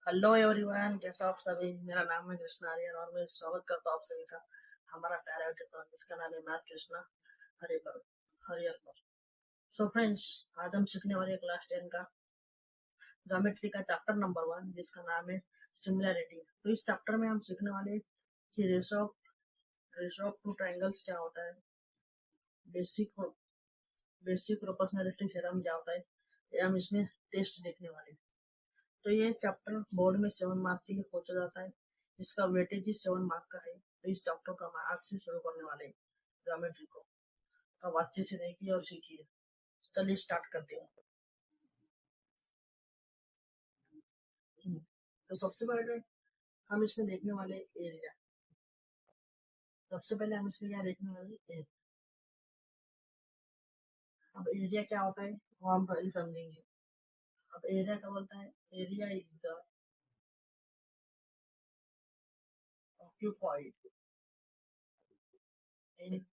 Hello everyone, कैसे हो आप सभी। मेरा नाम है कृष्णा आर्यन और मैं स्वागत करता हूँ आप सभी का हमारा प्यारा यूट्यूब जिसका नाम है मैथ कृष्णा हरिपर हरियर। सो फ्रेंड्स, आज हम सीखने वाले क्लास 10 का ज्योमेट्री का चैप्टर नंबर 1 जिसका नाम है सिमिलैरिटी। तो इस चैप्टर में हम सीखने वाले कि रेशो ऑफ टू ट्रायंगल्स क्या होता है, बेसिक बेसिक प्रोपोर्शनैलिटी थ्योरम क्या होता है, ये हम इसमें टेस्ट देखने वाले हैं। तो ये चैप्टर बोर्ड में 7 मार्क के लिए पूछा जाता है। इसका वेटेज ही 7 मार्क का है। तो इस चैप्टर को हम आज से शुरू करने वाले हैं, ज्योमेट्री को। तो आप अच्छे से देखिए और सीखिए। चलिए स्टार्ट करते हैं। तो सबसे पहले हम इसमें देखने वाले एरिया। सबसे पहले हम इसमें क्या देखने वाले एरिया। अब एरिया क्या होता है वो हम पहले समझेंगे। अब एरिया क्या बोलता है, area is the occupied in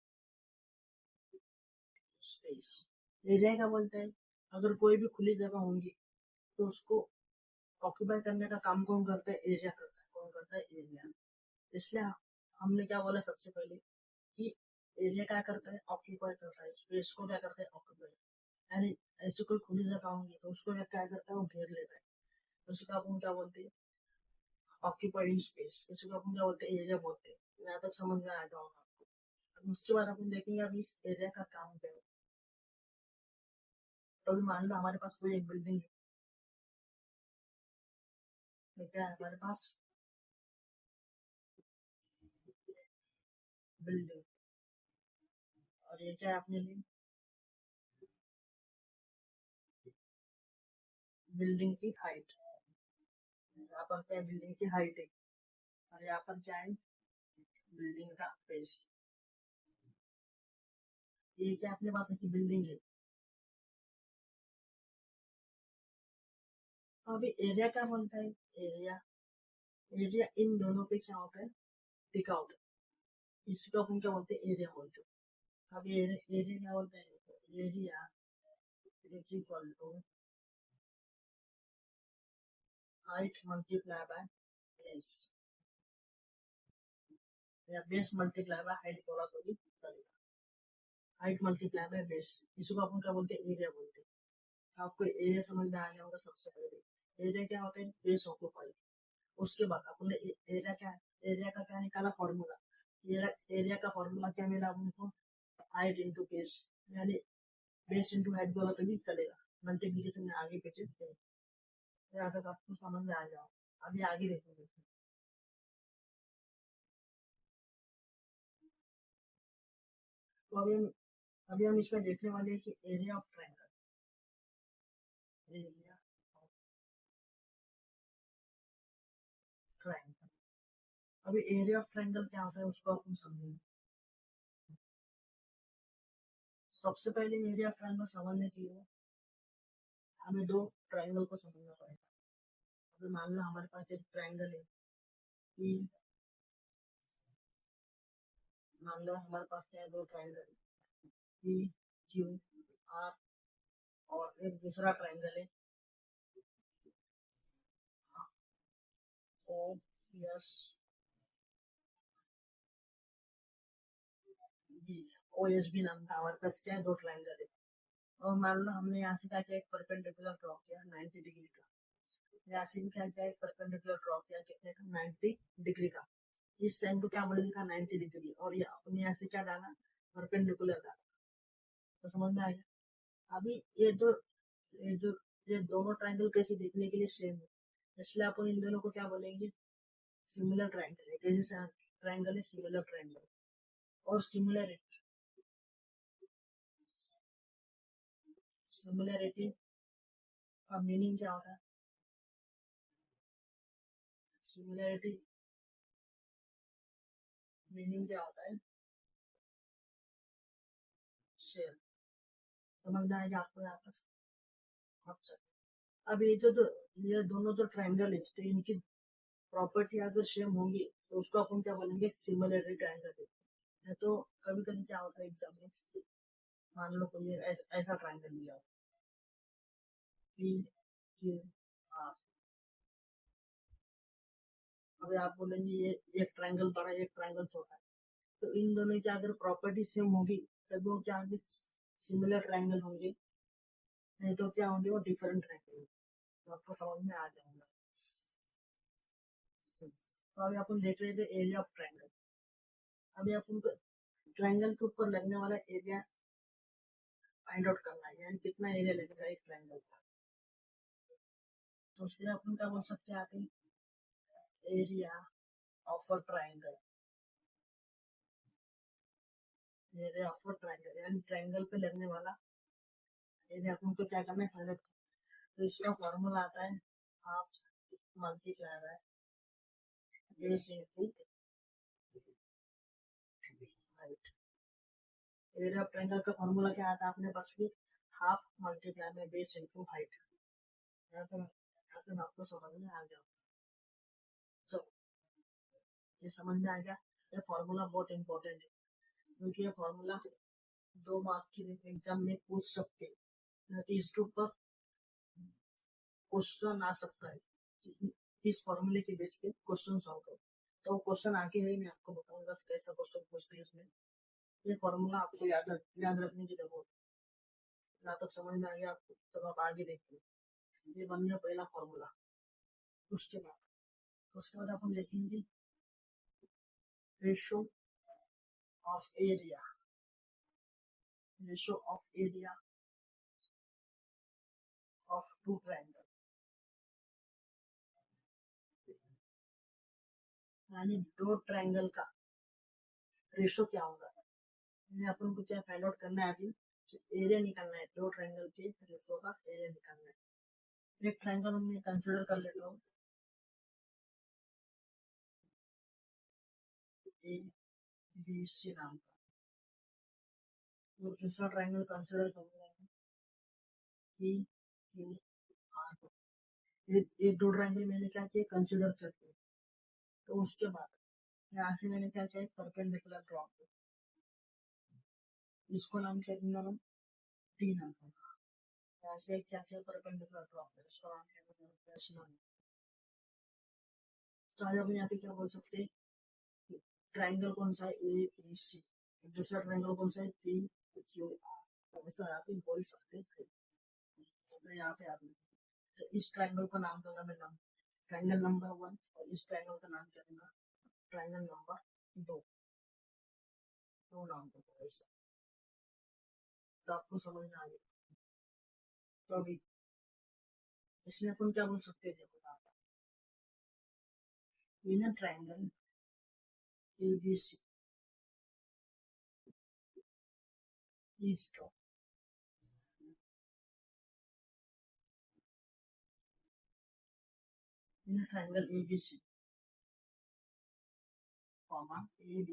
space. Area क्या बोलते हैं, अगर कोई भी खुली जगह होंगी तो उसको ऑक्यूपाई करने का काम कौन करता है, एरिया करता है। कौन करता है, एरिया। इसलिए हमने क्या बोला सबसे पहले कि एरिया क्या करता है, ऑक्यूपाई करता है। स्पेस को क्या करता है, ऑक्यूपाई। यानी ऐसी कोई खुली जगह होंगी तो उसको क्या करता है, वो घेर लेता है। तो उसको अपन क्या बोलते हैं, ऑक्यूपाइड स्पेस। इसको अपन क्या बोलते हैं, एरिया बोलते हैं। यहाँ तक समझ में आएगा होगा आपको। उसके बाद अपन देखेंगे अभी इस एरिया का काम क्या है। तो अभी मान लो हमारे पास कोई एक बिल्डिंग है, क्या है हमारे पास, बिल्डिंग। और ये क्या है अपने लिए, बिल्डिंग की हाइट। यहाँ पर क्या है, बिल्डिंग की हाइट है। और यहाँ पर क्या है, बिल्डिंग का बेस। ये क्या अपने पास ऐसी बिल्डिंग है। तो अभी एरिया क्या बोलता है, एरिया। एरिया इन दोनों पे क्या होता है, टिका होता है। इसको अपन क्या बोलते हैं, एरिया बोलते हैं। अभी एरिया क्या बोलते हैं, area is equal to height multiply by base, या बेस मल्टीप्लाई बाय हाइट बोला तो भी चलेगा। हाइट मल्टीप्लाई बाय बेस, इसको अपन क्या बोलते हैं, एरिया बोलते हैं। आपको एरिया समझ में आ गया होगा। सबसे पहले एरिया क्या होता है, बेस ऑक्यूपाइड। उसके बाद अपने एरिया क्या है, एरिया का क्या निकाला, फॉर्मूला। एरिया का फॉर्मूला क्या मिला हमको, हाइट इंटू बेस। यानी बेस इंटू हाइट बोला तो भी चलेगा। मल्टीप्लीकेशन में आगे पीछे यहाँ तक आपको समझ में आ जाओ। अभी आगे देखेंगे। तो अभी हम इसमें देखने वाले हैं कि area of triangle. Area of triangle. अभी एरिया ऑफ ट्रायंगल क्या होता है उसको अपन समझेंगे। सबसे पहले एरिया ऑफ ट्रायंगल समझने के लिए हमें दो ट्रायंगल को समझना पड़ेगा। अभी मान लो हमारे पास एक ट्रायंगल है कि, मान लो हमारे पास क्या है, दो ट्रायंगल पी क्यू आर, और एक दूसरा ट्रायंगल है O S B. O S B नाम का हमारे पास क्या है, दो ट्रायंगल है। और मान लो हमने यहाँ से क्या किया, एक परपेंडिकुलर ड्रॉ किया 90 डिग्री का। यहाँ से भी क्या किया, एक परपेंडिकुलर ड्रॉ किया कितने का, 90 डिग्री का। इस साइन को क्या बोलेंगे का, 90 डिग्री। और ये अपने यहाँ से क्या डाला, परपेंडिकुलर डाला। तो समझ में आ गया। अभी ये दोनों ट्रायंगल कैसे देखने के लिए सेम है, इसलिए अपन इन दोनों को क्या बोलेंगे, सिमिलर ट्रायंगल है। कैसे ट्रायंगल है, सिमिलर ट्रायंगल। और सिमिलरिटी का मीनिंग क्या होता है, सिमिलरिटी मीनिंग क्या होता है, शेयर। समझ में आएगा आपको यहाँ पर। अच्छा, अब ये दोनों जो ट्रायंगल है तो इनकी प्रॉपर्टी अगर सेम होंगी तो उसको अपन क्या बोलेंगे, सिमिलरिटी ट्रायंगल है। तो कभी कभी क्या होता है एग्जाम में, मान लो कोई ऐसा ट्रायंगल लिया हो, पी क्यू आर। अभी आप बोलेंगे ये एक ट्रायंगल बड़ा एक ट्रायंगल छोटा है, तो इन दोनों की अगर प्रॉपर्टी सेम होगी तब वो क्या होंगे, सिमिलर ट्रायंगल होंगे, नहीं तो क्या होंगे वो डिफरेंट ट्रायंगल। तो आपको समझ में आ जाएगा। तो अभी अपन देख रहे थे एरिया ऑफ ट्रायंगल। अभी अपन को ट्रायंगल के ऊपर लगने वाला एरिया फाइंड आउट करना है, यानी कितना एरिया लगेगा एक ट्रायंगल का। तो उसके लिए अपन क्या बोल सकते हैं आगे, area of a triangle, area of a triangle यानी ट्रायंगल पे लगने वाला एरिया। अपन को क्या करना है फाइंड आउट। तो इसका फॉर्मूला आता है half multiply by base into height. Area of triangle का फॉर्मूला क्या आता है अपने पास भी, half multiply by base into height. आपको समझ में आ गया। चलो ये समझ में आ गया। ये फॉर्मूला बहुत इंपॉर्टेंट है, क्योंकि ये फॉर्मूला 2 मार्क के एग्जाम में पूछ सकते हैं। इसके ऊपर क्वेश्चन आ सकता है, इस फॉर्मूले के बेस पे क्वेश्चन सॉल्व करो। तो क्वेश्चन आके है मैं आपको बताऊंगा कैसा क्वेश्चन पूछते हैं इसमें। ये फॉर्मूला आपको याद रखने की जरूरत है। जहाँ तक समझ में आ गया आपको तो आप आगे देखिए। ये बन गया पहला फॉर्मूला। उसके बाद अपन देखेंगे ratio of area, ratio of area of two triangle, यानी दो ट्रायंगल का रेशो क्या होगा। अपन को क्या फाइंड आउट करना है, अभी एरिया निकालना है, दो ट्रायंगल के रेशो का एरिया निकालना है। एक ट्रायंगल हमने कंसिडर कर लेता हूँ ए बी सी नाम का, और दूसरा ट्रायंगल कंसिडर करूंगा पी क्यू आर। ये दो ट्रायंगल मैंने क्या किया कंसिडर करके, तो उसके बाद यहाँ से मैंने क्या किया परपेंडिकुलर ड्रॉ किया, इसको नाम क्या दूंगा मैं, टी नाम दूंगा। यहाँ से क्या किया परपेंडिकुलर ड्रॉ किया, इसको नाम क्या दूंगा एस नाम। तो आज हम यहाँ पे क्या बोल सकते हैं, ट्रायंगल कौन सा है ए बी सी, दूसरा ट्रायंगल कौन सा है पी क्यू आर, ऐसा यहाँ पे बोल सकते हैं। तो यहाँ पे आपने तो इस ट्रायंगल का नाम दूंगा मैं नाम ट्रायंगल नंबर 1, और इस ट्रायंगल का नाम क्या दूंगा ट्रायंगल नंबर 2, दो नाम दूंगा ऐसा। तो आपको समझ में आ गया। तो अभी इसमें अपन क्या बोल सकते हैं, देखो in a triangle ABC is the in a triangle ABC, comma AD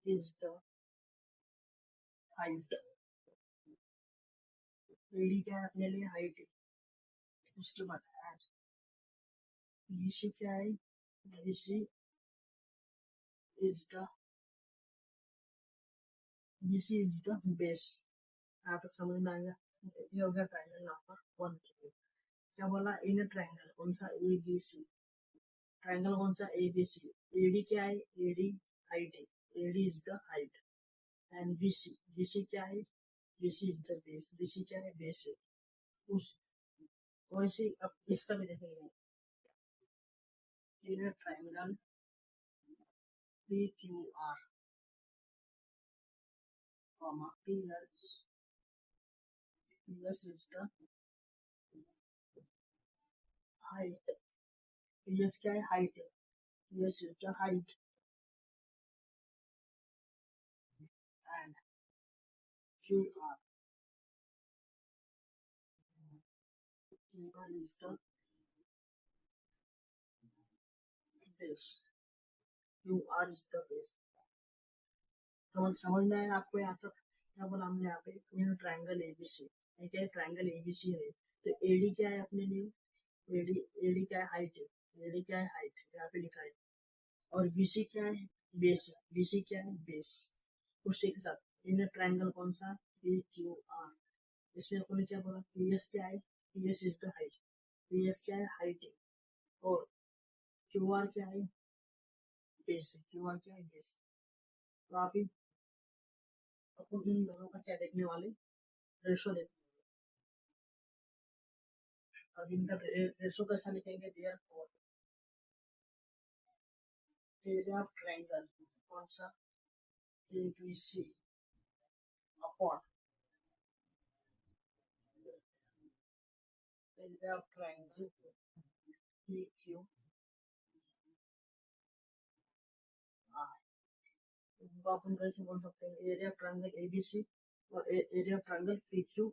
is the height। AD क्या है अपने लिए हाइट है। उसके बाद BC क्या है, BC is the BC is the base। यहाँ तक समझ में आएगा। ये हो गया ट्रायंगल नंबर 1। क्या बोला इन ट्रायंगल कौन सा ABC, ट्रायंगल कौन सा ABC, AD क्या है AD हाइट है, AD is the height. And BC क्या है BC is the base, BC क्या है बेस है। उस वैसे अब इसका भी देखेंगे in triangle PQR, PS is the height, PS क्या है हाइट है, PS is the height and QR is the base, QR is the base। तो समझ में आया आपको यहाँ तक। क्या बोला हमने यहाँ पे ट्रायंगल ABC, ठीक है ट्रायंगल ABC है। तो AD क्या है अपने लिए, AD क्या है हाइट है, AD क्या है हाइट यहाँ पे लिखा है। और BC क्या है बेस, BC क्या है बेस। उसी के साथ इन ट्रायंगल कौन सा PQR, इसमें अपन ने क्या बोला PS क्या है, PS is the height, PS क्या है हाइट है। और क्यू आर क्या है, बेस है, क्यू आर क्या है, बेस। तो आप अपन इन दोनों का क्या देखने वाले, रेशो देखने। अब इनका रेशो कैसा लिखेंगे, therefore area of triangle, कौन सा, A B C upon area of triangle P Q R. इनको अपन कैसे बोल सकते हैं, area of triangle A B C और area of triangle P Q.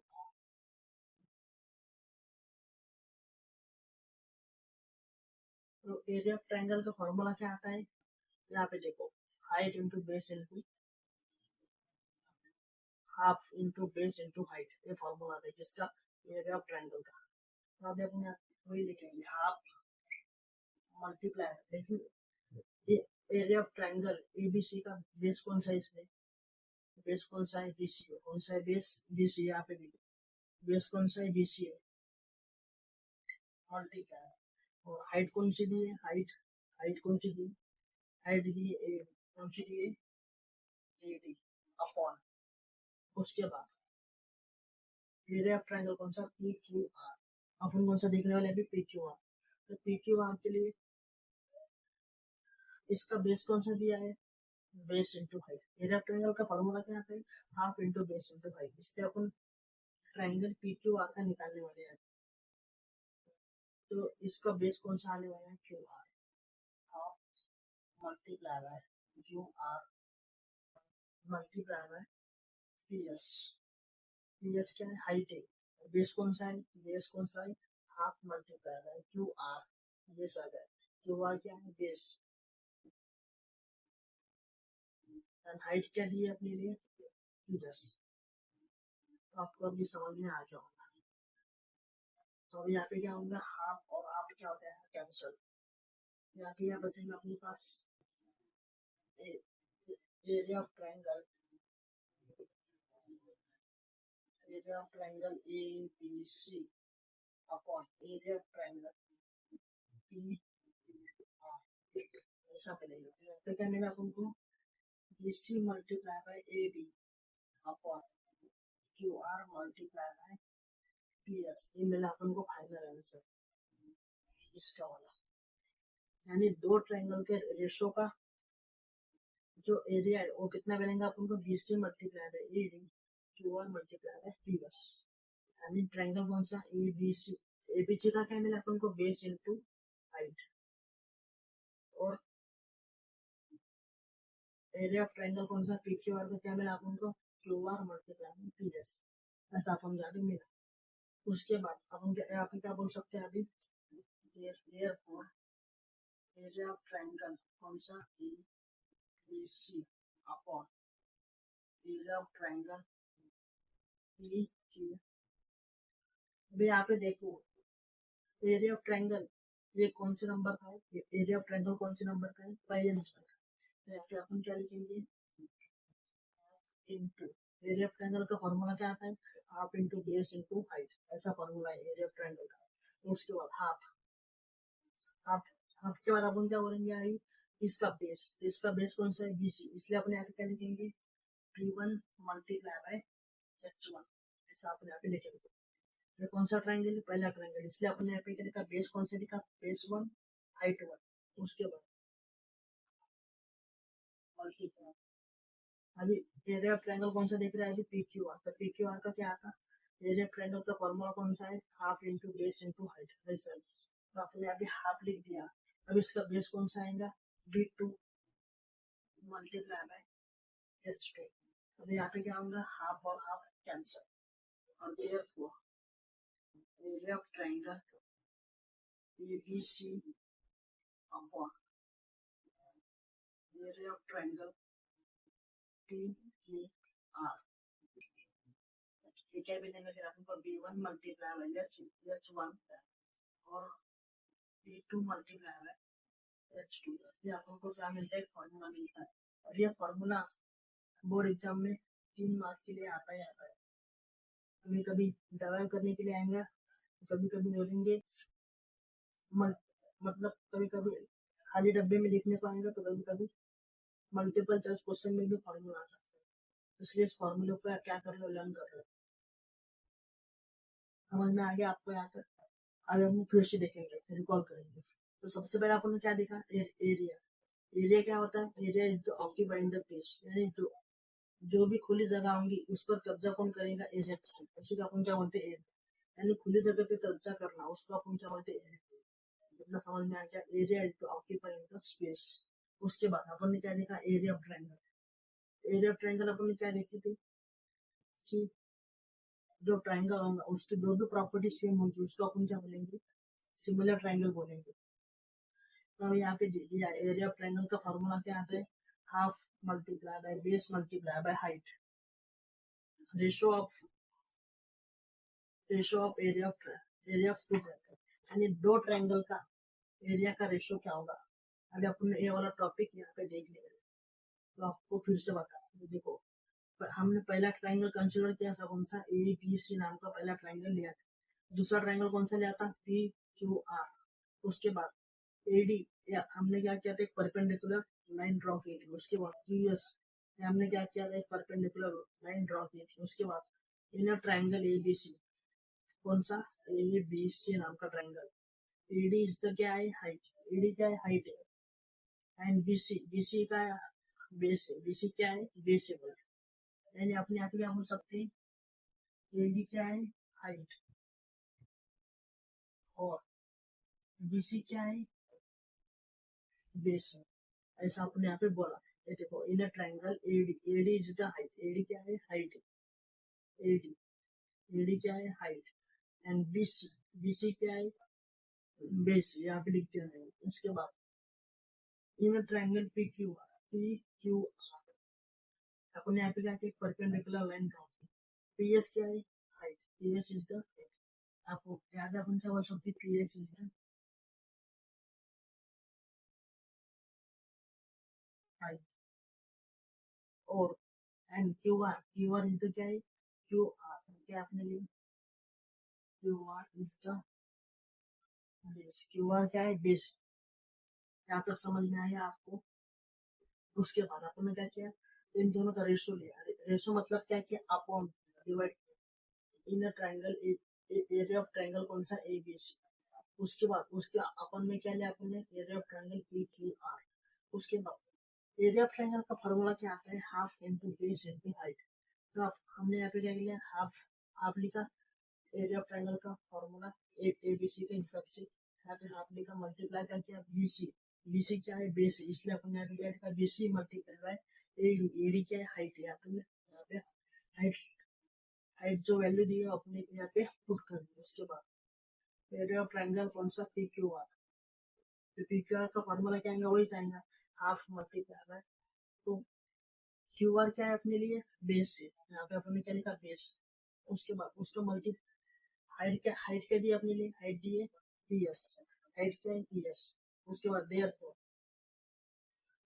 तो एरिया ऑफ ट्रायंगल का फॉर्मूला क्या आता है, यहाँ पे देखो, height into base into half into base into height, ये फॉर्मूला है जिसका एरिया ऑफ ट्रायंगल का। तो आप अपने वही लिखेंगे, हाफ मल्टीप्लाई, देखिए एरिया ऑफ ट्रायंगल एबीसी का बेस कौन सा है, इसमें बेस कौन सा है, बीसी है, कौन सा है बेस, बीसी। यहाँ पे भी बेस कौन सा है, बीसी है, मल्टीप्लाई। और हाइट कौन सी दी है, हाइट हाइट कौन सी दी, हाइट दी ए, कौन सी दी है, ए डी अपॉन। उसके बाद एरिया ऑफ ट्रायंगल कौन सा, पी क्यू आर। अपन कौन सा देखने वाले अभी, पी क्यू आर। तो पी क्यू आर के लिए इसका बेस कौन सा दिया है, base into height. Area of triangle का फॉर्मूला क्या है, half into base into height. इससे अपन ट्रायंगल पी क्यू आर का निकालने वाले हैं। तो इसका बेस कौन सा आने वाला है, Q R, half multiply by Q R multiply by P S. P S क्या है, हाइट है, बेस कौन सा है, बेस कौन सा है, half multiply by Q R, base आ गया। क्यू आर क्या है, बेस, एंड हाइट क्या दी है अपने लिए, पी एस। तो आपको अभी समझ में आ गया होगा। तो अभी यहाँ पे क्या होगा, हाफ और हाफ क्या होता है, कैंसल। यहाँ पे यहाँ बचेगा अपने पास area of triangle, area of triangle A B C upon area of triangle P R, ऐसा मिलेगा। तो क्या मिला तुमको, B C multiply by A B upon Q R multiply by P S. ये मिला अपन को फाइनल आंसर इसका वाला। यानी दो ट्रायंगल के रेशो का जो एरिया है वो कितना मिलेगा अपन को, B C multiply by A D Q R multiply by P S. यानी ट्रायंगल कौन सा, A B C. A B सी का क्या मिला अपन को, बेस इंटू हाइट। और एरिया ऑफ ट्रायंगल कौन सा, पी क्यू आर का क्या मिला अपन को, Q R multiply by P S. ऐसा अपन जाके मिला। उसके बाद अपन क्या बोल सकते हैं अभी, therefore एरिया ऑफ ट्रायंगल कौन सा, A B C upon area of triangle P Q. अभी यहाँ पे देखो, एरिया ऑफ ट्रायंगल ये कौन से नंबर का है, एरिया ऑफ ट्रायंगल कौन से नंबर का है, पहले नंबर का। तो यहाँ पे अपन क्या लिखेंगे, इंटू एरिया ऑफ ट्रायंगल का फॉर्मूला क्या आता है, half into base into height, ऐसा फॉर्मूला है एरिया ऑफ ट्रायंगल का। उसके बाद हाफ, हाफ हाफ के बाद अपन क्या बोलेंगे आई, इसका बेस, इसका बेस कौन सा है, बीसी। इसलिए अपने यहाँ पे क्या लिखेंगे, P one multiply by H one, ऐसा अपने यहाँ पे लिखेंगे। ये कौन सा ट्रायंगल है, पहला ट्रायंगल, इसलिए अपने यहाँ पे क्या लिखा, बेस कौन सा लिखा, बेस वन हाइट वन। उसके बाद मल्टीप्लाई, अभी एरिया ऑफ ट्रायंगल कौन सा देख रहा है, अभी पी क्यू आर। तो पी क्यू आर का क्या आता, एरिया ऑफ ट्रायंगल का फॉर्मूला कौन सा है, half into base into height, ऐसा। तो आपने यहाँ पे हाफ लिख दिया। अब इसका बेस कौन सा आएगा, B two multiply by H two. अब यहाँ पे क्या होगा, हाफ और हाफ कैंसल। और therefore area of triangle A B C upon area of triangle P Q R, क्या मिलेगा फिर आपको, B one multiply by H one और B two multiply by H two. ये आपको क्या मिलता है, फॉर्मूला मिलता है। और ये फॉर्मूला बोर्ड एग्जाम में 3 मार्क के लिए आता ही आता है। कभी कभी डिराइव करने के लिए आएंगे, कभी कभी बोलेंगे मतलब कभी कभी खाली डब्बे में लिखने को आएगा तो कभी कभी मल्टीपल चॉइस क्वेश्चन में भी फॉर्मूला आ सकता है, इसलिए इस फॉर्मूले को क्या कर रहे हो, लर्न कर रहे हो। समझ में आ गया आपको यहाँ तक? अगर हम फिर से देखेंगे, रिकॉल करेंगे, तो सबसे पहले अपन ने क्या देखा, एरिया। एरिया क्या होता है, area is the occupying the place, यानी जो भी खुली जगह होंगी उस पर कब्जा कौन करेगा, एरिया, उसी को अपन क्या बोलते हैं, एरिया। यानी खुली जगह पे कब्जा करना, उसको अपन क्या बोलते हैं, एरिया। इतना समझ में आ गया, area is the occupying the space. उसके बाद अपन ने क्या देखा, area of triangle. Area of triangle अपन ने क्या देखी थी कि जो ट्रायंगल होगा उसकी दो भी प्रॉपर्टी सेम होगी, उसको अपन क्या बोलेंगे, सिमिलर ट्रायंगल बोलेंगे। तो यहाँ पे दिया एरिया ऑफ ट्रायंगल का फॉर्मूला क्या आता है, half multiply by base multiply by height, ratio of area of two triangle, यानी दो ट्रायंगल का एरिया का रेशो क्या होगा। अभी अपन ये वाला टॉपिक यहाँ पे देख लिया, तो आपको फिर से बता, देखो हमने पहला ट्रायंगल कंसीडर किया था, कौन सा, ए बी सी नाम का पहला ट्रायंगल लिया था। दूसरा ट्रायंगल कौन सा लिया था, पी क्यू आर। उसके बाद एडी, या हमने क्या किया था, एक परपेंडिकुलर लाइन ड्रॉ की थी। उसके बाद पीएस, हमने क्या किया था, एक परपेंडिकुलर लाइन ड्रॉ की थी। उसके बाद इनर ट्रायंगल एबीसी, कौन सा, एबीसी नाम का ट्रायंगल। एडी इज द क्या है, हाइट, एडी क्या है, हाइट है। एंड बीसी, बीसी का बेस है, बीसी क्या है, बेस है। यानी अपने आप क्या बोल सकते हैं, एडी क्या है, हाइट, और बीसी क्या है, बेस है। ऐसा अपने यहाँ पे बोला। ये देखो, in triangle AD, AD is the height, AD क्या है, हाइट, एडी, एडी क्या है, हाइट। एंड बीसी, बीसी क्या है, बेस, यहाँ पे लिखते हैं। उसके बाद in triangle P Q are, P Q are, अपने यहाँ पे क्या है, परपेंडिकुलर लाइन ड्रॉ की। पीएस क्या है, height, PS is the height. आपको याद है अपन क्या बोल सकते, पीएस इज द हाइट। और and Q R, Q R is the क्या है, क्यू आर क्या अपने लिए, Q R is the base, Q R क्या है, बेस। यहाँ तक समझ में आया आपको? उसके बाद अपन ने क्या किया, इन दोनों का रेशो लिया। रेशो मतलब क्या किया, upon, divide, in triangle area of triangle कौन सा, ए बी सी। उसके बाद उसके अपन में क्या लिया, अपन ने area of triangle P Q are. उसके बाद एरिया ऑफ ट्रायंगल का फॉर्मूला क्या आता है, half into base into height. तो हमने यहाँ पे क्या लिया, हाफ, हाफ लिखा, एरिया ऑफ ट्रायंगल का फॉर्मूला ए बी सी के हिसाब से। यहाँ पे हाफ लिखा, मल्टीप्लाई का किया बी सी, बीसी क्या है, बेस, इसलिए अपन यहाँ पे क्या लिखा, BC multiply by AD, AD क्या है, हाइट है। यहाँ पे हाइट, हाइट जो वैल्यू दी है अपने यहाँ पे पुट कर दी। उसके बाद एरिया ऑफ ट्रायंगल कौन सा, पी क्यू आर। तो पी क्यू आर का फॉर्मूला क्या आएगा, वही चाहेगा, हाफ मल्टीप्लाई बाय, तो क्यू आर क्या है अपने लिए, बेस है। यहाँ पे अपने क्या लिखा, बेस। उसके बाद उसको मल्टी, हाइट क्या दी अपने लिए, हाइट दी है पी एस, हाइट क्या है, पी एस। उसके बाद देयरफॉर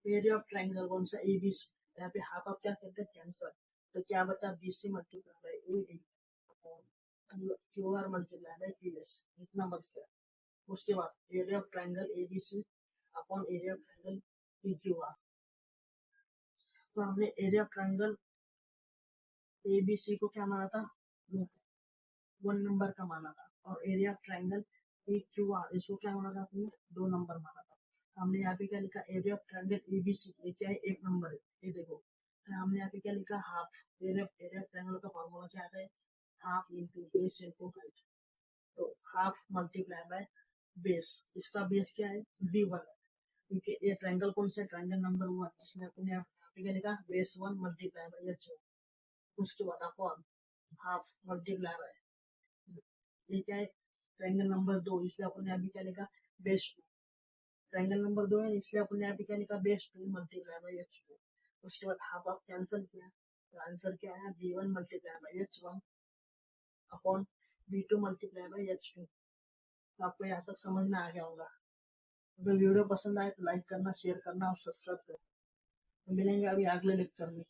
एरिया ऑफ ट्रायंगल कौन सा, एबीसी। यहाँ पे हाफ आप क्या करते हैं, कैंसर, तो क्या बचा, BC multiply by AD, Q R multiply by PS, इतना बच गया। उसके बाद area of triangle ABC upon area of triangle P Q R. तो हमने एरिया ऑफ ट्रायंगल एबीसी को क्या माना था, 1 नंबर का माना था, और area of triangle P Q are इसको क्या माना था, आपने 2 नंबर माना था। हमने यहाँ पे क्या लिखा, एरिया ऑफ ट्रायंगल एबीसी, ये क्या है, 1 नंबर है, ये देखो। हमने यहाँ पे क्या लिखा, हाफ, एरिया ऑफ ट्रायंगल का फॉर्मूला क्या आता है, half into base into height. तो हाफ मल्टीप्लाई बाय बेस, इसका बेस क्या है, b1, क्योंकि ये ट्रायंगल कौन सा, ट्रायंगल नंबर 1, इसमें अपने यहाँ पे क्या लिखा, बेस 1 मल्टीप्लाई बाय h1। उसके बाद अपॉन हाफ मल्टीप्लाई बाय, ये क्या है, ट्रायंगल नंबर 2, इसलिए अपने यहाँ पे क्या लिखा, बेस 2। ट्रायंगल नंबर 2 है, इसलिए अपने यहाँ पे क्या लिखा, बेस 2 मल्टीप्लाई बाय h2। उसके बाद हाफ आप कैंसिल किया, तो आंसर क्या है, b1 multiply by h1 upon b2 multiply by h2। तो आपको यहाँ तक समझ में आ गया होगा। अगर वीडियो पसंद आए तो लाइक करना, शेयर करना और सब्सक्राइब करना। मिलेंगे अभी अगले लेक्चर में।